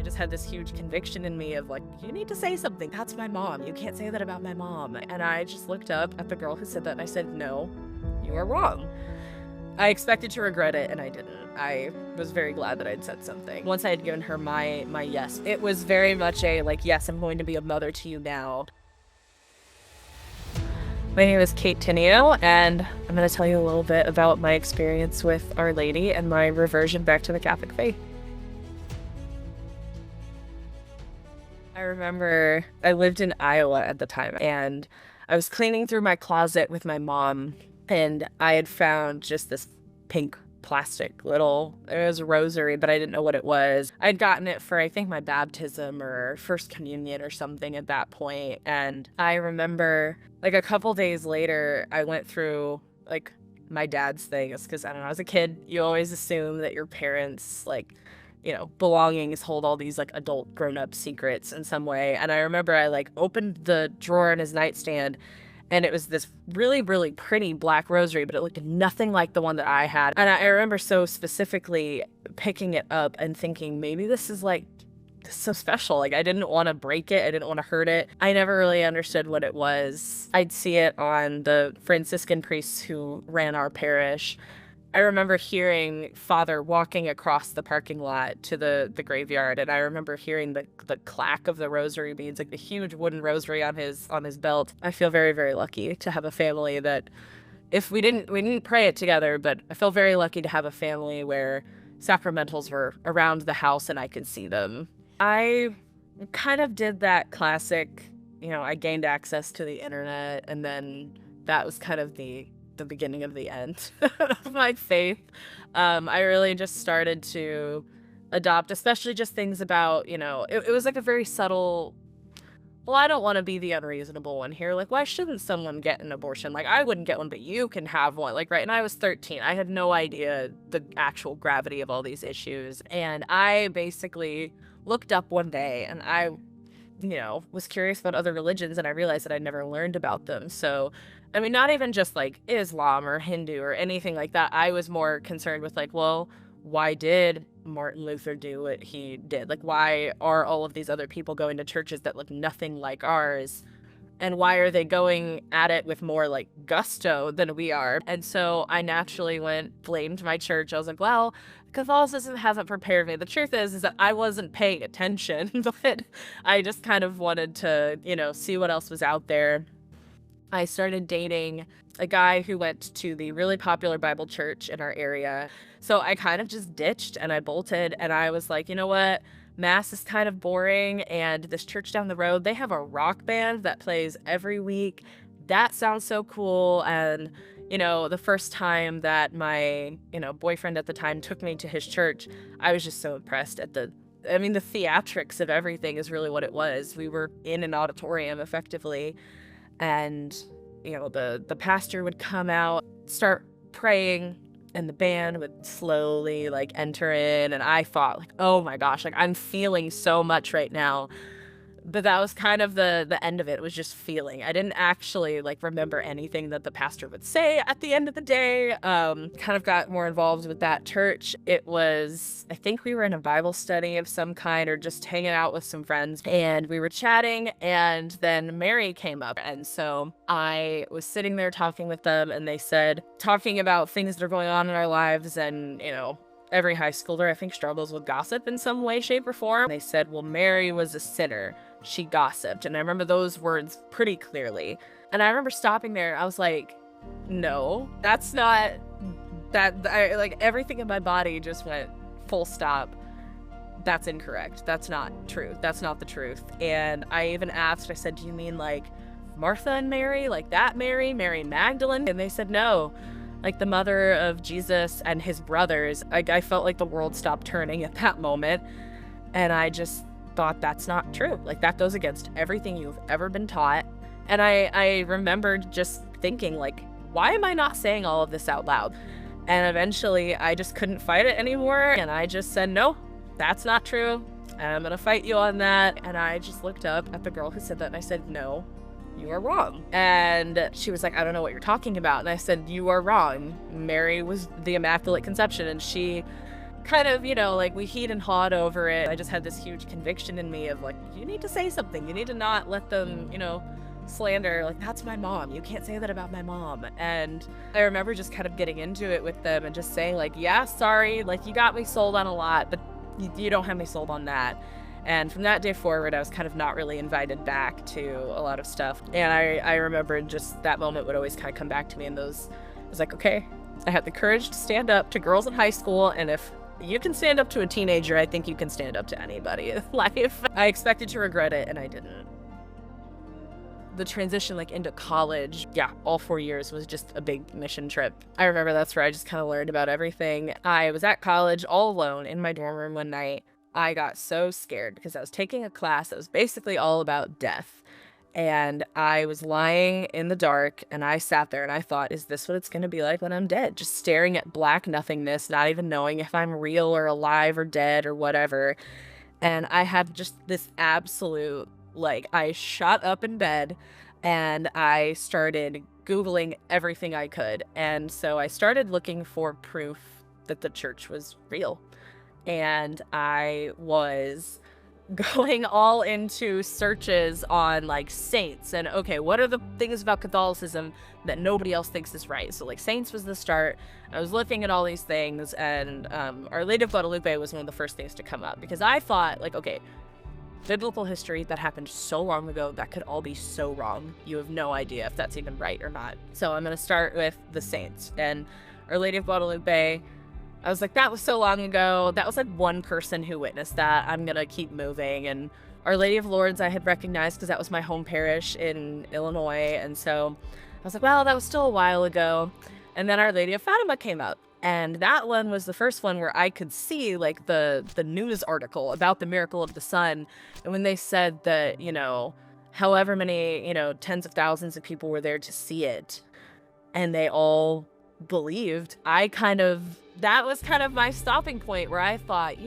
I just had this huge conviction in me of like, you need to say something. That's my mom. You can't say that about my mom. And I just looked up at the girl who said that and I said, no, you are wrong. I expected to regret it and I didn't. I was very glad that I'd said something. Once I had given her my yes, it was very much a like, yes, I'm going to be a mother to you now. My name is Tinio, and I'm going to tell you a little bit about my experience with Our Lady and my reversion back to the Catholic faith. I remember I lived in Iowa at the time, and I was cleaning through my closet with my mom, and I had found just this pink plastic little, it was a rosary, but I didn't know what it was. I'd gotten it for, I think, my baptism or first communion or something at that point. And I remember like a couple days later, I went through like my dad's things because I don't know, as a kid, you always assume that your parents like, you know, belongings hold all these like adult grown-up secrets in some way. And I remember I like opened the drawer in his nightstand and it was this really, really pretty black rosary, but it looked nothing like the one that I had. And I remember so specifically picking it up and thinking, maybe this is so special. Like, I didn't want to break it. I didn't want to hurt it. I never really understood what it was. I'd see it on the Franciscan priests who ran our parish. I remember hearing Father walking across the parking lot to the graveyard, and I remember hearing the clack of the rosary beads, like the huge wooden rosary on his belt. I feel very, very lucky to have a family that, if we didn't pray it together, but I feel very lucky to have a family where sacramentals were around the house and I could see them. I kind of did that classic, you know, I gained access to the internet, and then that was kind of the beginning of the end of my faith. I really just started to adopt, especially just things about, you know, it was like a very subtle, well, I don't want to be the unreasonable one here. Like, why shouldn't someone get an abortion? Like, I wouldn't get one, but you can have one. Like, right. And I was 13. I had no idea the actual gravity of all these issues. And I basically looked up one day and I, you know, was curious about other religions, and I realized that I'd never learned about them. So, I mean, not even just like Islam or Hindu or anything like that. I was more concerned with like, well, why did Martin Luther do what he did? Like, why are all of these other people going to churches that look nothing like ours? And why are they going at it with more like gusto than we are? And so I naturally blamed my church. I was like, well, Catholicism hasn't prepared me. The truth is that I wasn't paying attention, but I just kind of wanted to, you know, see what else was out there. I started dating a guy who went to the really popular Bible church in our area. So I kind of just ditched and I bolted, and I was like, you know what? Mass is kind of boring, and this church down the road, they have a rock band that plays every week. That sounds so cool. And, you know, the first time that my, you know, boyfriend at the time took me to his church, I was just so impressed at the theatrics of everything is really what it was. We were in an auditorium effectively. And, you know, the pastor would come out, start praying, and the band would slowly, like, enter in. And I thought, like, oh my gosh, like, I'm feeling so much right now. But that was kind of the end of it. It was just feeling. I didn't actually, like, remember anything that the pastor would say at the end of the day. Kind of got more involved with that church. It was, I think we were in a Bible study of some kind or just hanging out with some friends. And we were chatting, and then Mary came up. And so I was sitting there talking with them, and they said, talking about things that are going on in our lives, and, you know, every high schooler, I think, struggles with gossip in some way, shape, or form. They said, well, Mary was a sinner. She gossiped. And I remember those words pretty clearly. And I remember stopping there. I was like, no, that's not that. Like, everything in my body just went full stop. That's incorrect. That's not true. That's not the truth. And I even asked, I said, do you mean like Martha and Mary? Like that Mary Magdalene? And they said, no. Like the mother of Jesus and his brothers. I felt like the world stopped turning at that moment. And I just thought, that's not true. Like, that goes against everything you've ever been taught. And I remembered just thinking, like, why am I not saying all of this out loud? And eventually I just couldn't fight it anymore. And I just said, no, that's not true. And I'm going to fight you on that. And I just looked up at the girl who said that, and I said, no, you are wrong. And she was like, I don't know what you're talking about. And I said, you are wrong. Mary was the Immaculate Conception. And she kind of, like we heat and hawed over it. I just had this huge conviction in me of like, you need to say something. You need to not let them, slander. Like, that's my mom. You can't say that about my mom. And I remember just kind of getting into it with them and just saying like, yeah, sorry, like you got me sold on a lot, but you don't have me sold on that. And from that day forward, I was kind of not really invited back to a lot of stuff. And I remember just that moment would always kind of come back to me in those. I was like, okay, I had the courage to stand up to girls in high school, and if you can stand up to a teenager, I think you can stand up to anybody in life. I expected to regret it, and I didn't. The transition like into college, yeah, all 4 years was just a big mission trip. I remember that's where I just kind of learned about everything. I was at college all alone in my dorm room one night. I got so scared because I was taking a class that was basically all about death. And I was lying in the dark, and I sat there and I thought, is this what it's going to be like when I'm dead? Just staring at black nothingness, not even knowing if I'm real or alive or dead or whatever. And I had just this absolute, like, I shot up in bed and I started Googling everything I could. And so I started looking for proof that the church was real. And I was going all into searches on like saints and okay, what are the things about Catholicism that nobody else thinks is right? So like saints was the start. I was looking at all these things, and Our Lady of Guadalupe was one of the first things to come up because I thought like, okay, biblical history that happened so long ago, that could all be so wrong. You have no idea if that's even right or not. So I'm going to start with the saints and Our Lady of Guadalupe. I was like, that was so long ago. That was like one person who witnessed that. I'm going to keep moving. And Our Lady of Lourdes I had recognized because that was my home parish in Illinois. And so I was like, well, that was still a while ago. And then Our Lady of Fatima came up. And that one was the first one where I could see like the news article about the miracle of the sun. And when they said that, however many, tens of thousands of people were there to see it, and they all believed, that was kind of my stopping point where I thought,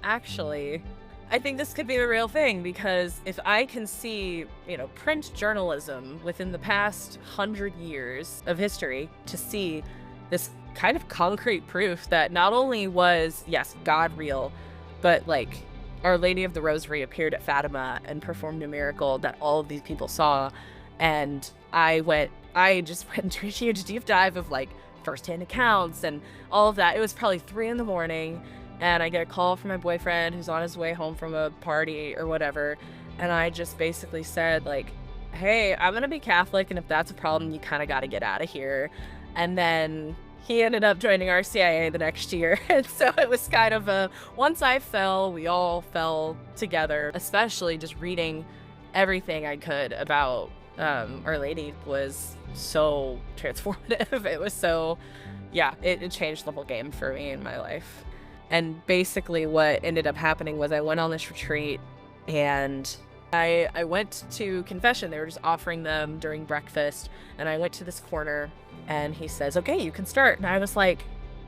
actually, I think this could be the real thing, because if I can see, print journalism within the past 100 years of history to see this kind of concrete proof that not only was, yes, God real, but like Our Lady of the Rosary appeared at Fatima and performed a miracle that all of these people saw. And I just went into a huge deep dive of like firsthand accounts and all of that. It was probably 3 a.m. and I get a call from my boyfriend who's on his way home from a party or whatever. And I just basically said like, hey, I'm going to be Catholic, and if that's a problem, you kind of got to get out of here. And then he ended up joining RCIA the next year. And so it was kind of once I fell, we all fell together, especially just reading everything I could about Our Lady was so transformative. It was so, yeah, it changed the whole game for me in my life. And basically what ended up happening was I went on this retreat, and I went to confession. They were just offering them during breakfast, and I went to this corner, and he says, okay, you can start. And I was like,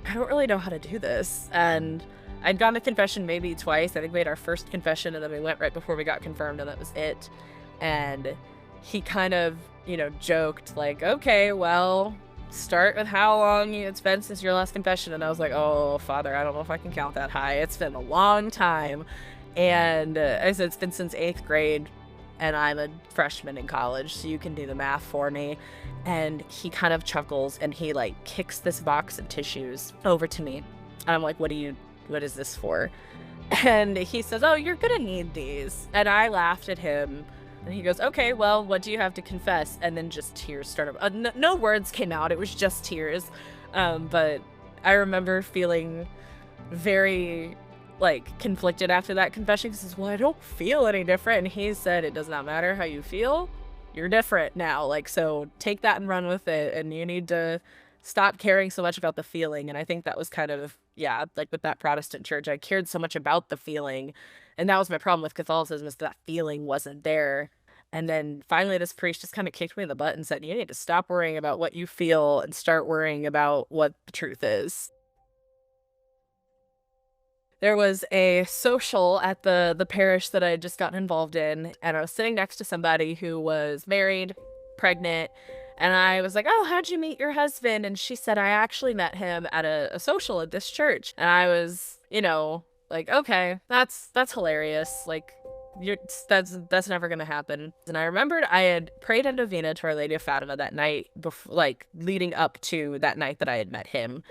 I don't really know how to do this. And I'd gone to confession maybe twice. I think we had our first confession, and then we went right before we got confirmed, and that was it. And he kind of, joked like, okay, well, start with how long it's been since your last confession. And I was like, oh, Father, I don't know if I can count that high. It's been a long time. And I said, it's been since 8th grade, and I'm a freshman in college, so you can do the math for me. And he kind of chuckles, and he like kicks this box of tissues over to me. And I'm like, what is this for? And he says, oh, you're gonna need these. And I laughed at him. And he goes, okay, well, what do you have to confess? And then just tears started. No words came out. It was just tears. But I remember feeling very, like, conflicted after that confession. He says, well, I don't feel any different. And he said, it does not matter how you feel. You're different now. Like, so take that and run with it. And you need to stop caring so much about the feeling. And I think that was kind of, yeah, like with that Protestant church, I cared so much about the feeling. And that was my problem with Catholicism, is that feeling wasn't there. And then finally this priest just kind of kicked me in the butt and said, you need to stop worrying about what you feel and start worrying about what the truth is. There was a social at the parish that I had just gotten involved in, and I was sitting next to somebody who was married, pregnant, and I was like, oh, how'd you meet your husband? And she said, I actually met him at a social at this church. And I was you know, like, okay, that's hilarious. Like, you're that's never gonna happen. And I remembered I had prayed a novena to Our Lady of Fatima that night, before, like leading up to that night that I had met him.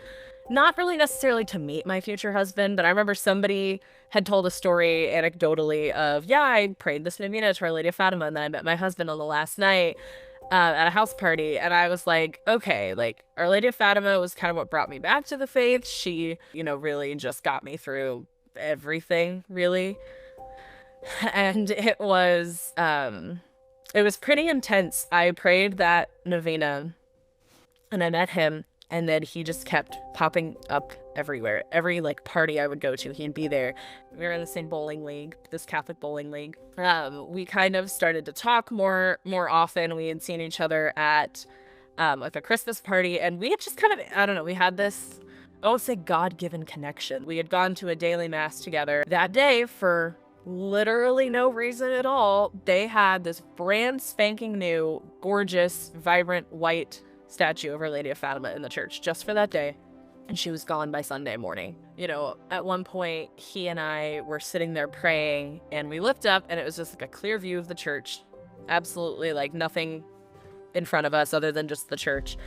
Not really necessarily to meet my future husband, but I remember somebody had told a story anecdotally of, yeah, I prayed this novena to Our Lady of Fatima, and then I met my husband on the last night at a house party. And I was like, okay, like Our Lady of Fatima was kind of what brought me back to the faith. She, really just got me through everything, really. And it was pretty intense. I prayed that novena and I met him, and then he just kept popping up everywhere. Every like party I would go to, he'd be there. We were in the same bowling league, this Catholic bowling league. We kind of started to talk more often. We had seen each other at like a Christmas party, and we had just kind of, I don't know, we had this, I won't say God-given connection. We had gone to a daily mass together that day for literally no reason at all. They had this brand spanking new, gorgeous, vibrant white statue of Our Lady of Fatima in the church just for that day. And she was gone by Sunday morning. At one point, he and I were sitting there praying, and we looked up, and it was just like a clear view of the church. Absolutely like nothing in front of us other than just the church.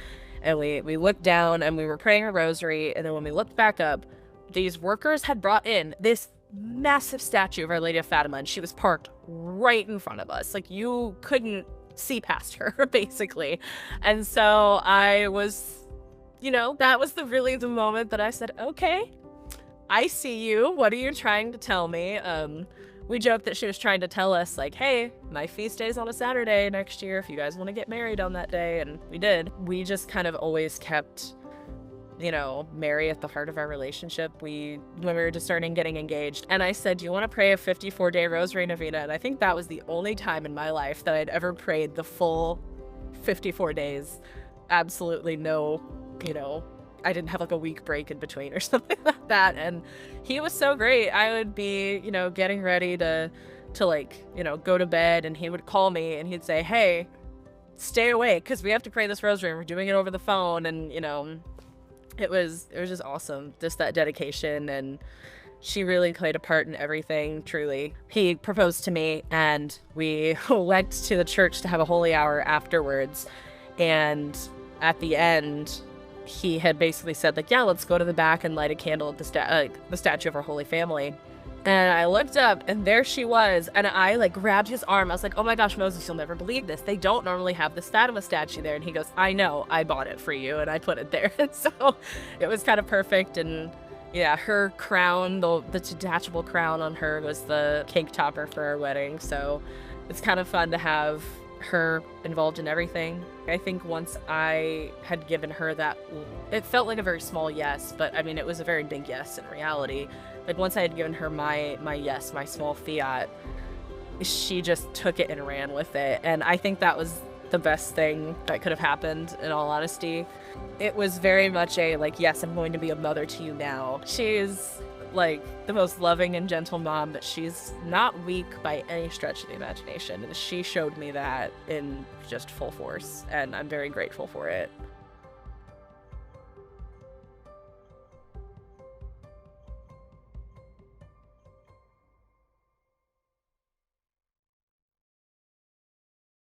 And we looked down, and we were praying a rosary. And then when we looked back up, these workers had brought in this massive statue of Our Lady of Fatima, and she was parked right in front of us. Like, you couldn't see past her, basically. And so I was, that was the moment that I said, okay, I see you. What are you trying to tell me? We joked that she was trying to tell us, like, hey, my feast day's on a Saturday next year if you guys want to get married on that day. And we did. We just kind of always kept Mary at the heart of our relationship. When we were just starting getting engaged, and I said, do you want to pray a 54-day rosary novena? And I think that was the only time in my life that I'd ever prayed the full 54 days. Absolutely no, I didn't have like a week break in between or something like that. And he was so great. I would be, getting ready to like, go to bed, and he would call me and he'd say, hey, stay awake because we have to pray this rosary and we're doing it over the phone. And, it was just awesome, just that dedication, and she really played a part in everything, truly. He proposed to me, and we went to the church to have a holy hour afterwards, and at the end, he had basically said, like, yeah, let's go to the back and light a candle at the statue of our Holy Family. And I looked up, and there she was, and I like grabbed his arm. I was like, oh my gosh, Moses, you'll never believe this. They don't normally have the Fatima statue there. And he goes, I know, I bought it for you, and I put it there. And so it was kind of perfect. And yeah, her crown, the detachable crown on her, was the cake topper for our wedding. So it's kind of fun to have her involved in everything. I think once I had given her that, it felt like a very small yes, but I mean, it was a very big yes in reality. Like, once I had given her my yes, my small fiat, she just took it and ran with it. And I think that was the best thing that could have happened, in all honesty. It was very much a, like, yes, I'm going to be a mother to you now. She's, like, the most loving and gentle mom, but she's not weak by any stretch of the imagination. And she showed me that in just full force, and I'm very grateful for it.